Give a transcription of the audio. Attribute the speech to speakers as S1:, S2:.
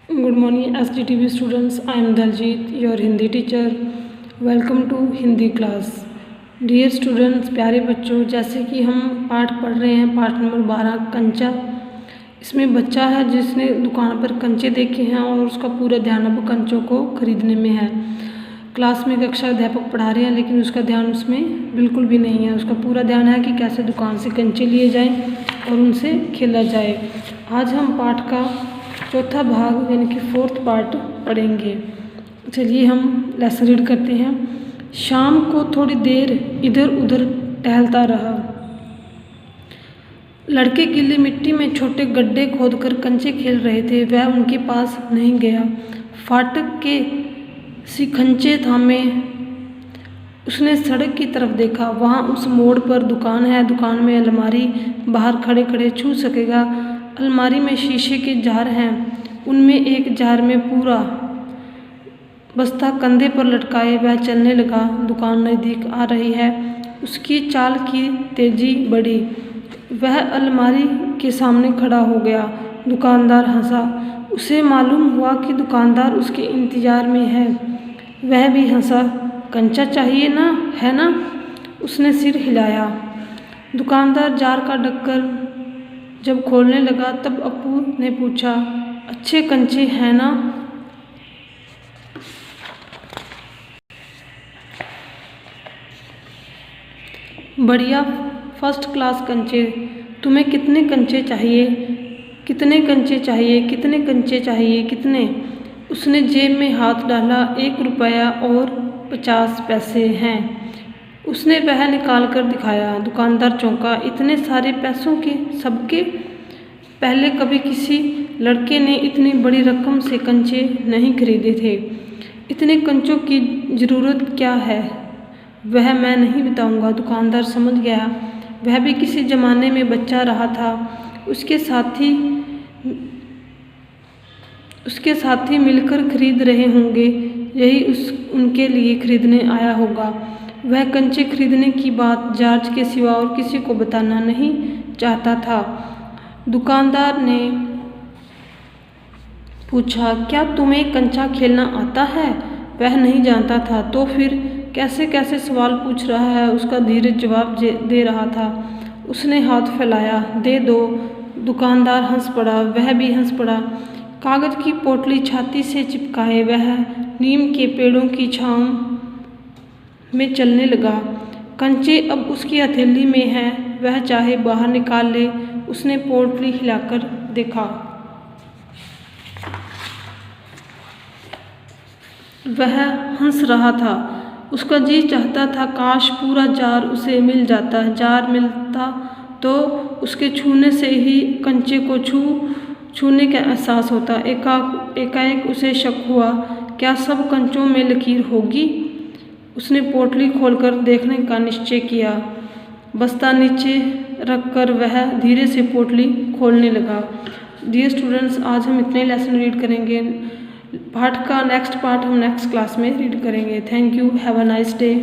S1: Good morning SDTV students. I am Daljit, your Hindi teacher. Welcome to Hindi class. Dear students, प्यारे बच्चों, जैसे कि हम पाठ पढ़ रहे हैं, पाठ नंबर 12 कंचा. इसमें बच्चा है जिसने दुकान पर कंचे देखे हैं और उसका पूरा ध्यान अब कंचों को खरीदने में है. क्लास में कक्षा अध्यापक पढ़ा रहे हैं लेकिन उसका ध्यान उसमें बिल्कुल भी नहीं है. उसका पूरा ध्यान है कि कैसे दुकान से कंचे लिए जाएं और उनसे खेला जाए. आज हम पाठ का चौथा भाग यानी कि 4th पार्ट पढ़ेंगे. चलिए हम लेसन रीड करते हैं. शाम को थोड़ी देर इधर उधर टहलता रहा. लड़के गीली मिट्टी में छोटे गड्ढे खोदकर कंचे खेल रहे थे. वह उनके पास नहीं गया. फाटक के सिखंचे थामे उसने सड़क की तरफ देखा. वहाँ उस मोड़ पर दुकान है. दुकान में अलमारी. बाहर खड़े खड़े छू सकेगा. अलमारी में शीशे के जार हैं. उनमें एक जार में पूरा बस्ता कंधे पर लटकाए वह चलने लगा. दुकान नज़दीक आ रही है. उसकी चाल की तेजी बढ़ी. वह अलमारी के सामने खड़ा हो गया. दुकानदार हंसा. उसे मालूम हुआ कि दुकानदार उसके इंतजार में है. वह भी हंसा. कंचा चाहिए ना, है ना? उसने सिर हिलाया. दुकानदार जार का ढक्कन जब खोलने लगा तब अप्पू ने पूछा, अच्छे कंचे हैं ना? बढ़िया, फर्स्ट क्लास कंचे. तुम्हें कितने कंचे चाहिए? कितने कंचे चाहिए? कितने कंचे चाहिए? कितने? उसने जेब में हाथ डाला. 1 रुपया और 50 पैसे हैं. उसने वह निकाल कर दिखाया. दुकानदार चौंका. इतने सारे पैसों के सबके? पहले कभी किसी लड़के ने इतनी बड़ी रकम से कंचे नहीं खरीदे थे. इतने कंचों की ज़रूरत क्या है? वह मैं नहीं बताऊंगा. दुकानदार समझ गया. वह भी किसी ज़माने में बच्चा रहा था. उसके साथी मिलकर खरीद रहे होंगे. यही उनके लिए खरीदने आया होगा. वह कंचे खरीदने की बात जॉर्ज के सिवा और किसी को बताना नहीं चाहता था. दुकानदार ने पूछा, क्या तुम्हें कंचा खेलना आता है? वह नहीं जानता था. तो फिर कैसे कैसे सवाल पूछ रहा है. उसका धीरे जवाब दे रहा था. उसने हाथ फैलाया. दे दो. दुकानदार हंस पड़ा. वह भी हंस पड़ा. कागज़ की पोटली छाती से चिपकाए वह नीम के पेड़ों की छाँव में चलने लगा. कंचे अब उसकी हथेली में हैं. वह चाहे बाहर निकाल ले. उसने पोटली हिलाकर देखा. वह हंस रहा था. उसका जी चाहता था काश पूरा जार उसे मिल जाता. जार मिलता तो उसके छूने से ही कंचे को छूने का एहसास होता. एकाएक उसे शक हुआ. क्या सब कंचों में लकीर होगी? उसने पोटली खोलकर देखने का निश्चय किया. बस्ता नीचे रखकर वह धीरे से पोटली खोलने लगा. डियर स्टूडेंट्स, आज हम इतने लेसन रीड करेंगे. पाठ का नेक्स्ट पार्ट हम नेक्स्ट क्लास में रीड करेंगे. Thank you. Have a nice day.